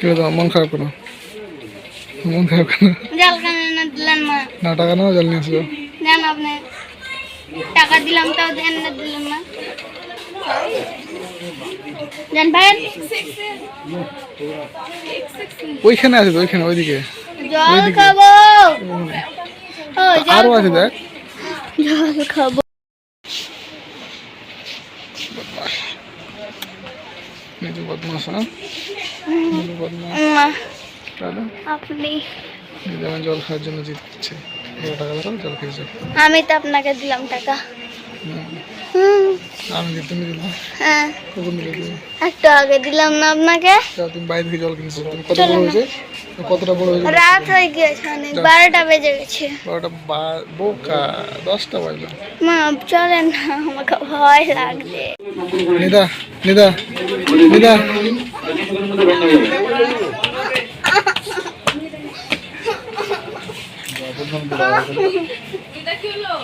কেউ দাও, মন খারাপ কেন? মন খারাপ কেন? জল কেন না দিলেন না? না টাকা নাও, জল নিয়ে আসো। দেন আপনি, টাকা দিলাম তাও দেন না, দিলেন না। দেন ভাই, ওইখানে আছে তো, ওইখানে ওইদিকে জল খাবো। ও আরো আছে, দেখ। জল খাবো। নিজে বদমাস, হ্যাঁ নিজে বদমাস। তাহলে আপনি, নিজে আমার জল খাওয়ার জন্য জিতছে। টাকা দাও, জল খেয়েছো। আমি তো আপনাকে দিলাম টাকা। আমি দিতে দিলাম। হ্যাঁ, কখন দিলে তুমি? একটু আগে দিলাম না আপনাকে। তুমি বাইরে থেকে জল কিনছো, তুমি কত বড় হয়েছে? কতটা বড় হয়েছে? রাত হয়ে গিয়েছে, অনেক 12টা বেজে গেছে। 12টা বোকা, 10টা বাজলো। মা চলেন না, আমাকে ভয় লাগছে। নিদা নিদা নিদা এটা কি হলো?